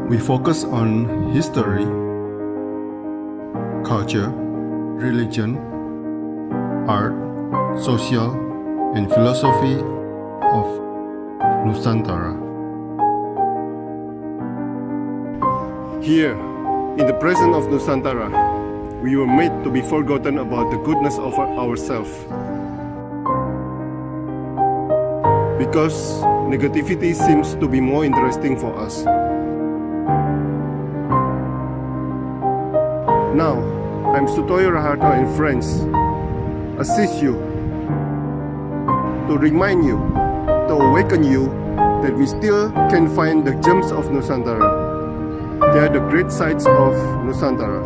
We focus on history, culture, religion, art, social, and philosophy of Nusantara. Here, in the presence of Nusantara, we were made to be forgotten about the goodness of ourselves. Because negativity seems to be more interesting for us. Now, I'm Sutoyo Raharto and friends assist you to remind you, to awaken you that we still can find the gems of Nusantara. They are the great sights of Nusantara.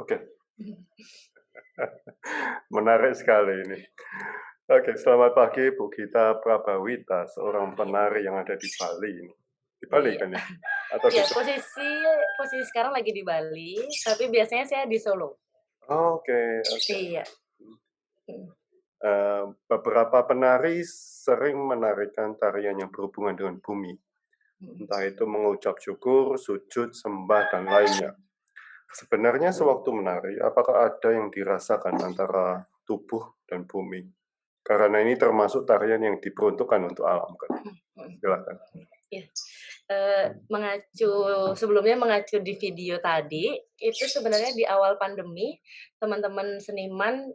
Oke, menarik sekali ini. Oke, selamat pagi Bu Gita Prabawita, seorang penari yang ada di Bali ini. Di Bali kan ya? Atau Iya, di... posisi sekarang lagi di Bali, tapi biasanya saya di Solo. Oke. Iya. Beberapa penari sering menarikan tarian yang berhubungan dengan bumi. Entah itu mengucap syukur, sujud, sembah, dan lainnya. Sebenarnya sewaktu menari, apakah ada yang dirasakan antara tubuh dan bumi? Karena ini termasuk tarian yang diperuntukkan untuk alam, kan? Silakan. Ya. Sebelumnya mengacu di video tadi, itu sebenarnya di awal pandemi, teman-teman seniman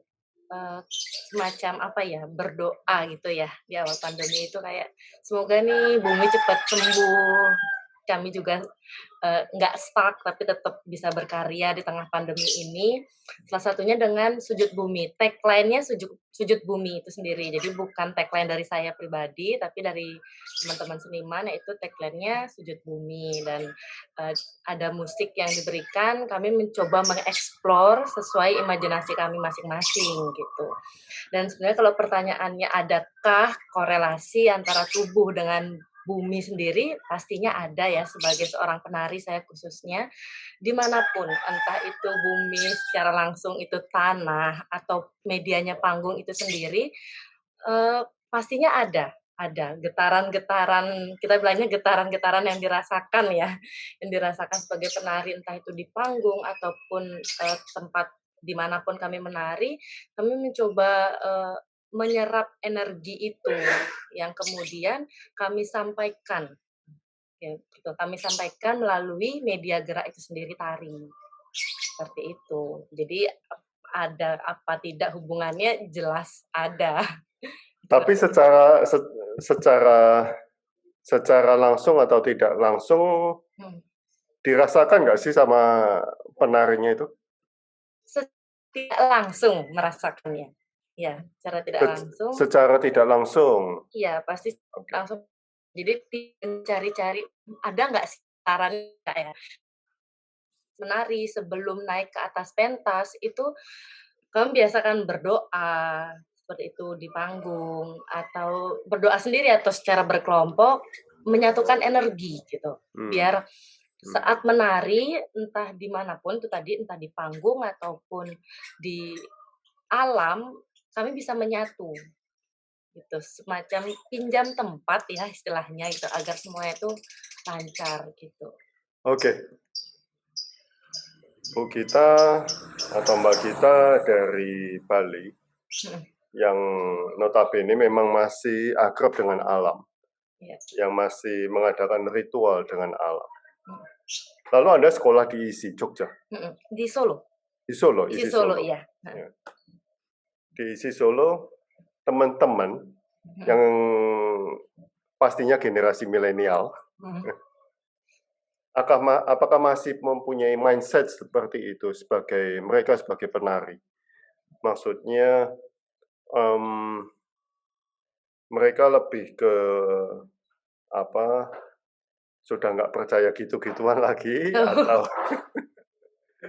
semacam berdoa gitu ya di awal pandemi itu kayak semoga nih bumi cepat sembuh, kami juga nggak stuck tapi tetap bisa berkarya di tengah pandemi ini. Salah satunya dengan sujud bumi. Tagline-nya sujud bumi itu sendiri. Jadi bukan tagline dari saya pribadi, tapi dari teman-teman seniman, yaitu tagline-nya sujud bumi. Dan ada musik yang diberikan, kami mencoba mengeksplor sesuai imajinasi kami masing-masing gitu. Dan sebenarnya kalau pertanyaannya adakah korelasi antara tubuh dengan bumi sendiri, pastinya ada ya. Sebagai seorang penari saya khususnya, dimanapun, entah itu bumi secara langsung itu tanah atau medianya panggung itu sendiri, pastinya ada getaran-getaran, kita bilangnya getaran-getaran yang dirasakan ya, yang dirasakan sebagai penari, entah itu di panggung ataupun tempat dimanapun kami menari, kami mencoba menyerap energi itu yang kemudian kami sampaikan, ya, gitu. Kami sampaikan melalui media gerak itu sendiri, tari, seperti itu. Jadi ada apa tidak hubungannya, jelas ada. Tapi secara langsung atau tidak langsung dirasakan nggak sih sama penarinya itu? Tidak langsung merasakannya. Ya, secara tidak langsung. Secara tidak langsung. Iya, pasti langsung. Jadi cari-cari ada nggak sih saran nggak ya? Menari sebelum naik ke atas pentas itu kami biasakan berdoa seperti itu di panggung, atau berdoa sendiri atau secara berkelompok, menyatukan energi gitu. Biar saat menari, entah dimanapun itu tadi, entah di panggung ataupun di alam, kami bisa menyatu gitu, semacam pinjam tempat ya istilahnya gitu, agar semuanya itu lancar gitu. Oke, Bu Gita atau Mbak Gita dari Bali Mhm, yang notabene memang masih akrab dengan alam, iya, yang masih mengadakan ritual dengan alam. mhm, Lalu Anda sekolah di ISI Jogja, di Solo, di Solo, isi ISI Solo Solo. iya, heeh, Ya. Di ISI Solo, teman-teman mhm, yang pastinya generasi milenial, mhm. apakah masih mempunyai mindset seperti itu sebagai mereka sebagai penari? Maksudnya em, mereka lebih ke apa? Sudah nggak percaya gitu-gituan lagi atau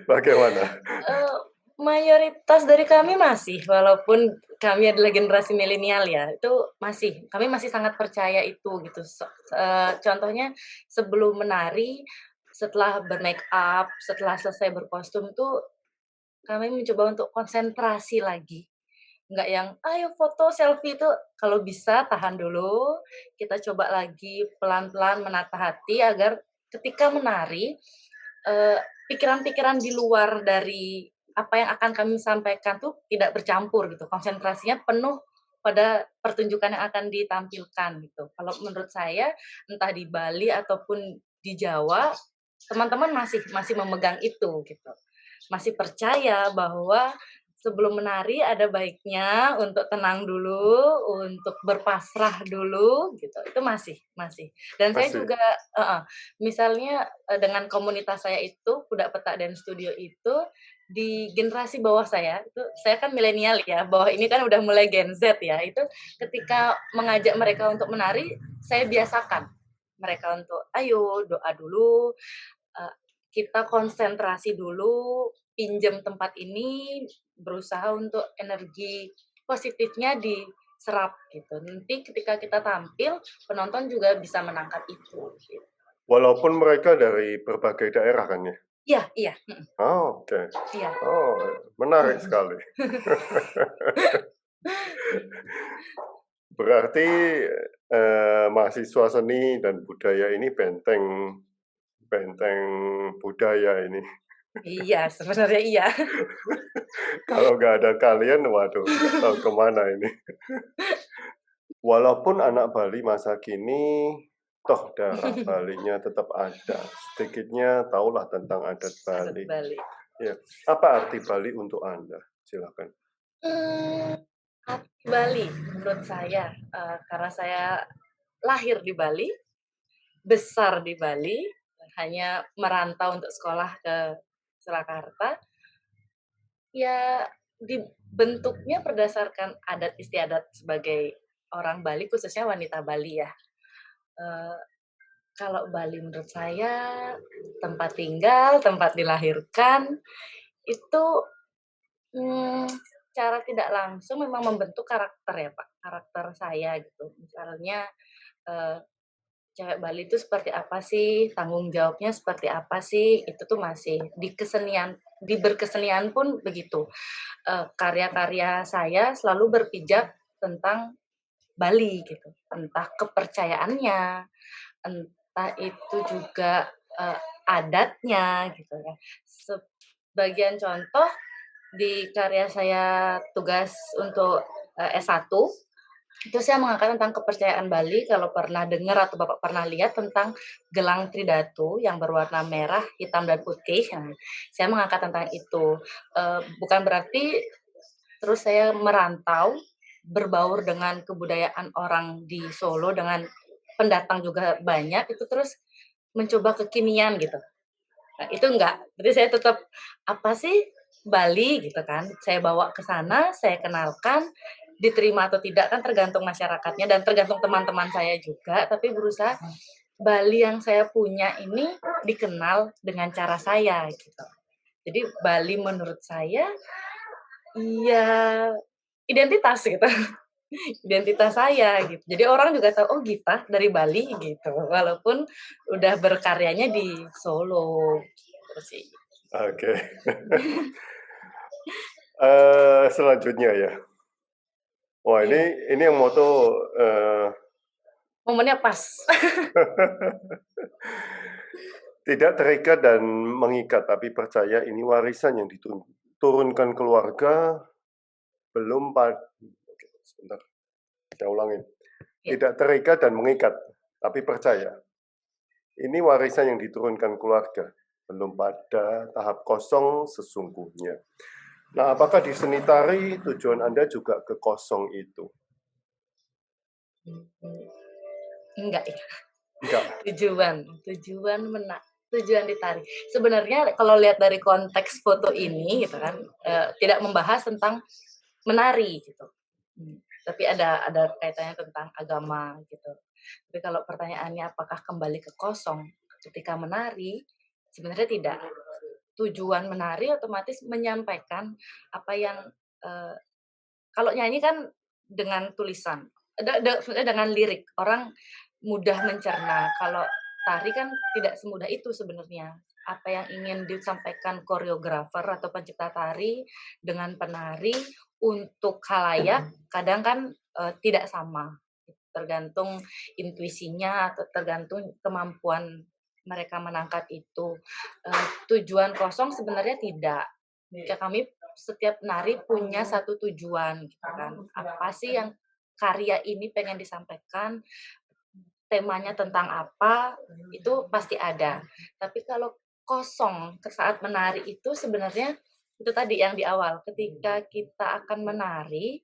bagaimana? Eee, mayoritas dari kami masih, walaupun kami adalah generasi milenial ya, itu masih, kami masih sangat percaya itu gitu. Contohnya sebelum menari, setelah bermake up, setelah selesai berkostum tuh kami mencoba untuk konsentrasi lagi. Nggak yang, "Ayo foto, selfie," itu kalau bisa tahan dulu, kita coba lagi pelan-pelan menata hati agar ketika menari, eee, pikiran-pikiran di luar dari apa yang akan kami sampaikan tuh tidak bercampur gitu, konsentrasinya penuh pada pertunjukan yang akan ditampilkan gitu. Kalau menurut saya, entah di Bali ataupun di Jawa, teman-teman masih masih memegang itu gitu. Masih percaya bahwa sebelum menari ada baiknya untuk tenang dulu, untuk berpasrah dulu gitu, itu masih masih. Dan saya Masih. juga heeh, misalnya, dengan komunitas saya itu, Kuda Peta Dance Studio itu, di generasi bawah saya, itu saya kan milenial ya, bawah ini kan udah mulai Gen Z ya, itu ketika mengajak mereka untuk menari, saya biasakan mereka untuk, "Ayo doa dulu, eee, kita konsentrasi dulu, pinjam tempat ini, berusaha untuk energi positifnya diserap gitu. Nanti ketika kita tampil, penonton juga bisa menangkap itu, gitu. Walaupun mereka dari berbagai daerah kan ya? Iya iya, Oh, oke. iya. Oh, menarik sekali. Berarti mahasiswa seni dan budaya ini benteng benteng budaya ini. Iya, sebenarnya iya. Kalau nggak ada kalian, waduh, nggak tahu kemana ini. Walaupun anak Bali masa kini, toh darah Balinya tetap ada. Sedikitnya tahulah tentang adat Adat Bali. Bali. Ya, apa arti Bali untuk Anda? Silakan. Mmm, arti Bali menurut saya, karena saya lahir di Bali, besar di Bali, hanya merantau untuk sekolah ke Surakarta. Ya, dibentuknya berdasarkan adat istiadat sebagai orang Bali, khususnya wanita Bali ya. Eee, kalau Bali menurut saya tempat tinggal, tempat dilahirkan, itu, mmm, secara tidak langsung memang membentuk karakter ya, Pak, karakter saya gitu. Misalnya, eee, cewek Bali itu seperti apa sih, tanggung jawabnya seperti apa sih, itu tuh masih di berkesenian pun begitu. Karya-karya saya selalu berpijak tentang Bali gitu, entah kepercayaannya, entah itu juga, adatnya gitu ya. Sebagian contoh di karya saya tugas untuk, S1, itu saya mengangkat tentang kepercayaan Bali, kalau pernah dengar atau Bapak pernah lihat tentang gelang tridatu yang berwarna merah, hitam, dan putih, nah, saya mengangkat tentang itu. Bukan berarti terus saya merantau, berbaur dengan kebudayaan orang di Solo, dengan pendatang juga banyak, itu terus mencoba kekinian gitu. Nah, itu enggak, berarti saya tetap, apa sih Bali gitu kan, saya bawa ke sana, saya kenalkan, diterima atau tidak kan tergantung masyarakatnya dan tergantung teman-teman saya juga, tapi berusaha Bali yang saya punya ini dikenal dengan cara saya gitu. Jadi Bali menurut saya, iya, identitas gitu, identitas saya gitu. Jadi orang juga tahu, "Oh Gita dari Bali," gitu, walaupun udah berkaryanya di Solo, gitu sih. Oke. Selanjutnya ya. Wah, Iya, ini yang moto Momennya pas. Tidak terikat dan mengikat, tapi percaya ini warisan yang diturunkan keluarga belum oke, sebentar, saya ulangin. Ya. Tidak terikat dan mengikat, tapi percaya. Ini warisan yang diturunkan keluarga, belum pada tahap kosong sesungguhnya. Nah, apakah di seni tari tujuan Anda juga ke kosong itu? Enggak ya. Enggak. Tujuan ditari. Sebenarnya kalau lihat dari konteks foto ini gitu kan, tidak membahas tentang menari gitu. Tapi ada kaitannya tentang agama gitu. Tapi kalau pertanyaannya apakah kembali ke kosong ketika menari, sebenarnya tidak. Tujuan menari otomatis menyampaikan apa yang kalau nyanyi kan dengan tulisan, sebenarnya dengan lirik, orang mudah mencerna. Kalau tari kan tidak semudah itu sebenarnya. Apa yang ingin disampaikan koreografer atau pencipta tari dengan penari untuk khalayak kadang kan tidak sama. Tergantung intuisinya atau tergantung kemampuan mereka menangkap itu. Tujuan kosong sebenarnya tidak. Ya kami setiap penari punya satu tujuan gitu kan. Apa sih yang karya ini pengen disampaikan, temanya tentang apa, itu pasti ada. Tapi kalau kosong saat menari itu sebenarnya itu tadi yang di awal, ketika kita akan menari,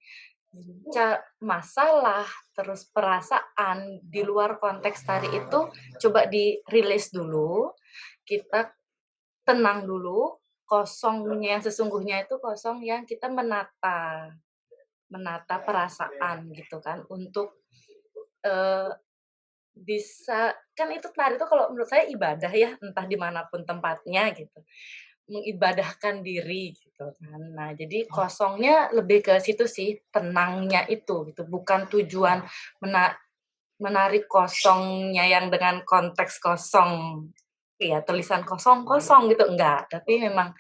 masalah, terus perasaan di luar konteks tari itu coba dirilis dulu, kita tenang dulu, kosongnya yang sesungguhnya itu kosong yang kita menata perasaan gitu kan untuk bisa kan itu tari itu kalau menurut saya ibadah ya, entah dimanapun tempatnya gitu, mengibadahkan diri gitu kan. Nah jadi kosongnya lebih ke situ sih, tenangnya itu gitu, bukan tujuan menarik kosongnya yang dengan konteks kosong, ya tulisan kosong-kosong gitu, enggak. Tapi memang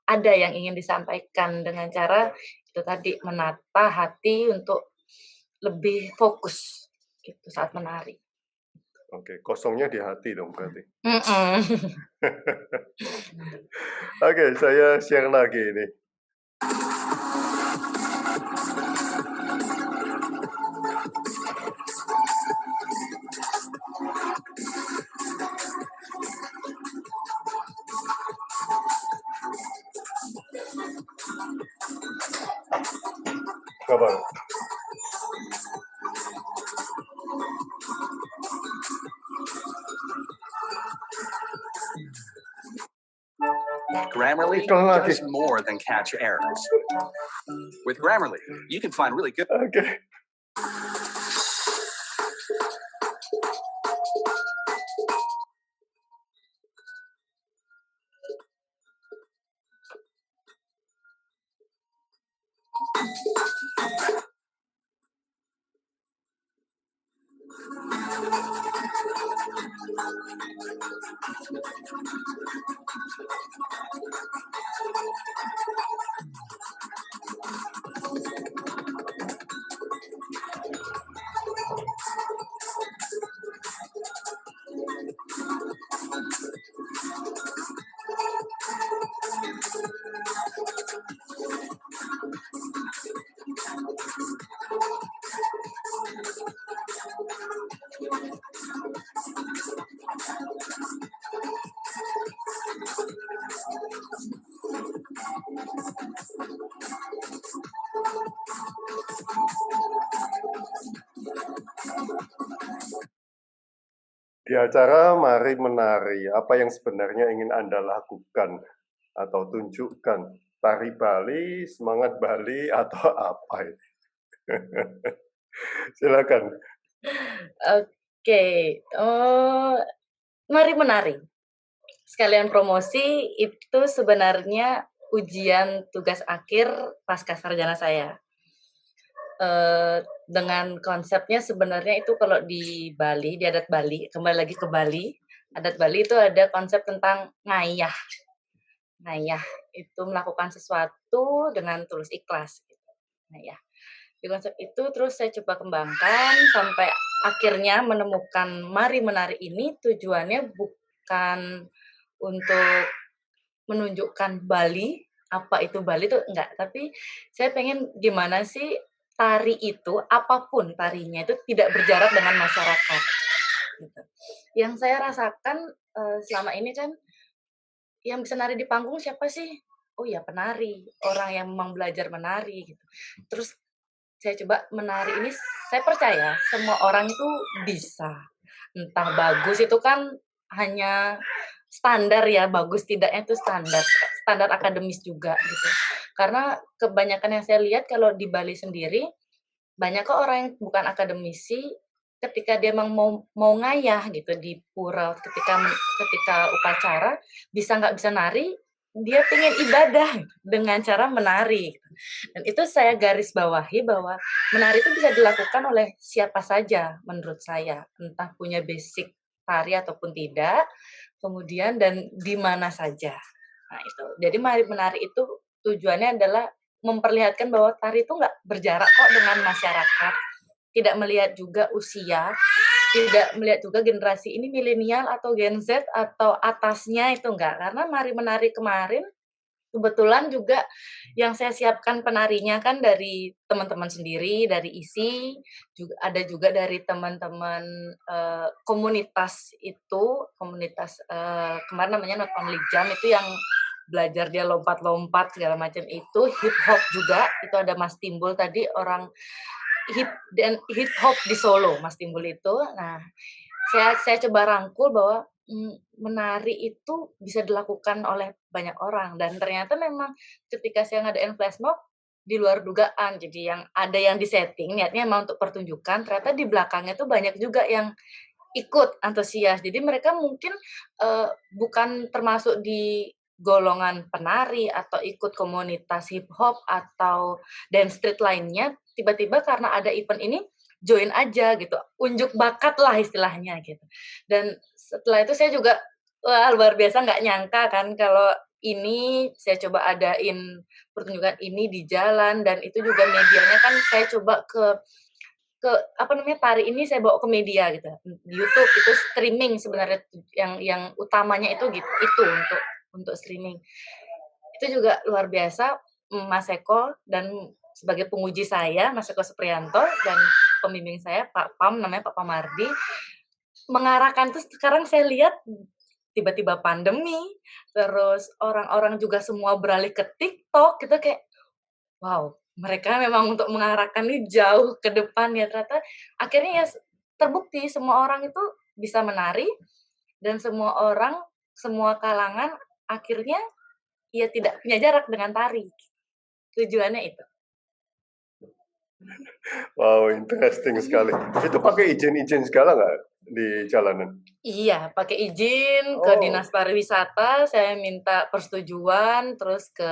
ada yang ingin disampaikan dengan cara itu tadi, menata hati untuk lebih fokus gitu saat menari. Oke, kosongnya di hati dong berarti. Mhm. Oke, saya share lagi ini. Kabar. Grammarly Iklan lagi. does more than catch errors. With Grammarly, you can find really good. Oke. Di acara Mari Menari, apa yang sebenarnya ingin Anda lakukan atau tunjukkan? Tari Bali, semangat Bali, atau apa ini? Silakan. Oke, mari menari. Sekalian promosi, itu sebenarnya ujian tugas akhir pasca sarjana saya. Dengan konsepnya sebenarnya itu kalau di Bali, di adat Bali, kembali lagi ke Bali, adat Bali itu ada konsep tentang ngayah. Ngayah itu melakukan sesuatu dengan tulus ikhlas gitu. Ngayah. Di konsep itu terus saya coba kembangkan sampai akhirnya menemukan Mari Menari ini tujuannya bukan untuk menunjukkan Bali, apa itu Bali itu enggak, tapi saya pengen gimana sih tari itu, apapun tarinya itu tidak berjarak dengan masyarakat, gitu. Yang saya rasakan, selama ini kan yang bisa nari di panggung siapa sih? Oh ya penari, orang yang memang belajar menari gitu. Terus saya coba menari ini, saya percaya semua orang itu bisa. Entah bagus itu kan hanya standar ya, bagus tidaknya itu standar, standar akademis juga gitu. Karena kebanyakan yang saya lihat kalau di Bali sendiri, banyak kok orang yang bukan akademisi, ketika dia memang mau ngayah gitu di pura, ketika upacara, nggak bisa nari, dia pengen ibadah dengan cara menari. Dan itu saya garis bawahi bahwa menari itu bisa dilakukan oleh siapa saja menurut saya, entah punya basic tari ataupun tidak, kemudian dan di mana saja. Nah itu, jadi menari itu tujuannya adalah memperlihatkan bahwa tari itu nggak berjarak kok dengan masyarakat, tidak melihat juga usia, tidak melihat juga generasi ini milenial atau Gen Z atau atasnya, itu enggak. Karena menari kemarin kebetulan juga yang saya siapkan penarinya kan dari teman-teman sendiri, dari ISI, juga dari teman-teman, komunitas itu, komunitas, kemarin namanya Not Only Jam, itu yang belajar dia lompat-lompat segala macam itu, hip hop juga, itu ada Mas Timbul tadi, orang hip hop di Solo, Mas Timbul itu. Nah, saya coba rangkul bahwa, menari itu bisa dilakukan oleh banyak orang dan ternyata memang ketika saya ngadain flash mob, di luar dugaan. Jadi ada yang di-setting niatnya memang untuk pertunjukan, ternyata di belakangnya tuh banyak juga yang ikut antusias. Jadi mereka mungkin, bukan termasuk di golongan penari atau ikut komunitas hip hop atau dance street lainnya, tiba-tiba karena ada event ini, join aja gitu, unjuk bakat lah istilahnya gitu. Dan setelah itu saya juga, wah luar biasa nggak nyangka kan kalau ini saya coba adain pertunjukan ini di jalan dan itu juga medianya kan saya coba apa namanya, tari ini saya bawa ke media gitu, di YouTube itu streaming sebenarnya yang utamanya itu itu untuk streaming. Itu juga luar biasa, Mas Eko dan sebagai penguji saya, Mas Eko Supriyanto dan pembimbing saya Pak Pam, namanya Pak Pamardi, mengarahkan tuh sekarang saya lihat tiba-tiba pandemi, terus orang-orang juga semua beralih ke TikTok, gitu kayak, wow, mereka memang untuk mengarahkan ini jauh ke depan ya, ternyata akhirnya ya terbukti semua orang itu bisa menari dan semua orang, semua kalangan akhirnya ya tidak punya jarak dengan tari. Tujuannya itu. Wow, interesting sekali. Itu pakai izin-izin segala nggak di jalanan? Iya, pakai izin ke Oh. Dinas Pariwisata, saya minta persetujuan, terus ke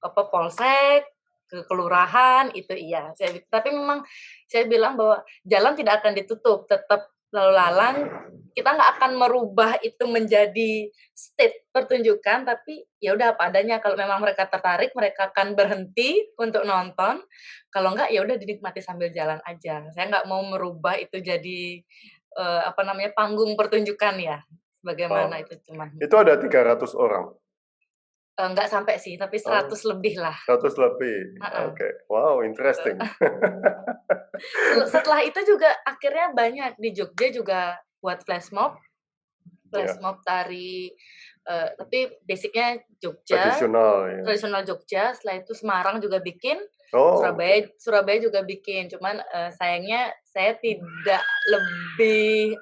Polsek, ke kelurahan, itu iya. Tapi memang saya bilang bahwa jalan tidak akan ditutup, tetap lalu lalang, kita nggak akan merubah itu menjadi state pertunjukan, tapi ya udah apa adanya. Kalau memang mereka tertarik, mereka akan berhenti untuk nonton. Kalau enggak, ya udah dinikmati sambil jalan aja. Saya nggak mau merubah itu jadi panggung pertunjukan ya, bagaimana itu cuman. Itu ada 300 orang? Enggak sampai sih, tapi 100 lebih lah. 100 lebih, oke. Wow, interesting. Setelah itu juga akhirnya banyak, di Jogja juga buat flash mob tari, tapi basicnya Jogja, tradisional Jogja, setelah itu Semarang juga bikin, Surabaya juga bikin, cuman sayangnya saya tidak lebih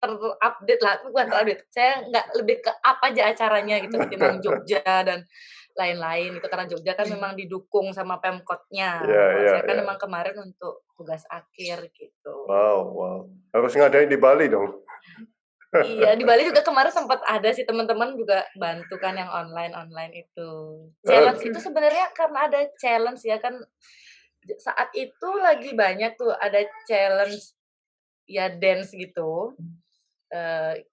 terupdate lah, bukan terupdate, saya nggak lebih ke apa aja acaranya gitu ketimbang Jogja dan lain-lain itu, karena Jogja kan memang didukung sama Pemkotnya. Saya kan memang kemarin untuk tugas akhir gitu. Wow. Harus ngadain di Bali dong. Iya, di Bali juga kemarin sempat ada sih, teman-teman juga bantu kan yang online itu. Challenge itu sebenarnya karena ada challenge ya kan, saat itu lagi banyak tuh ada challenge ya dance gitu,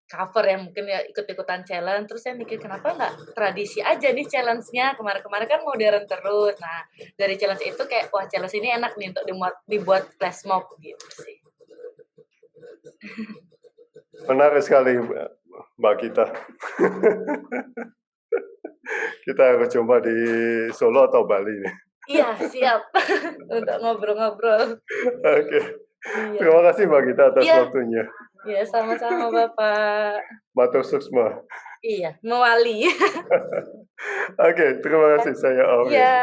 cover yang mungkin ya ikut-ikutan challenge, terus saya mikir kenapa nggak tradisi aja nih challenge-nya, kemarin kan modern terus. Nah, dari challenge itu kayak, wah challenge ini enak nih untuk dibuat flash mob gitu sih. Menarik sekali Mbak Gita. Kita harus coba di Solo atau Bali nih. Iya, siap. Untuk ngobrol-ngobrol. Oke. Iya. Terima kasih Mbak Gita atas Iya. waktunya. Ya, sama-sama Bapak. Matur suksma. Iya, mewali. Oke, terima kasih. Saya Aurel. Iya.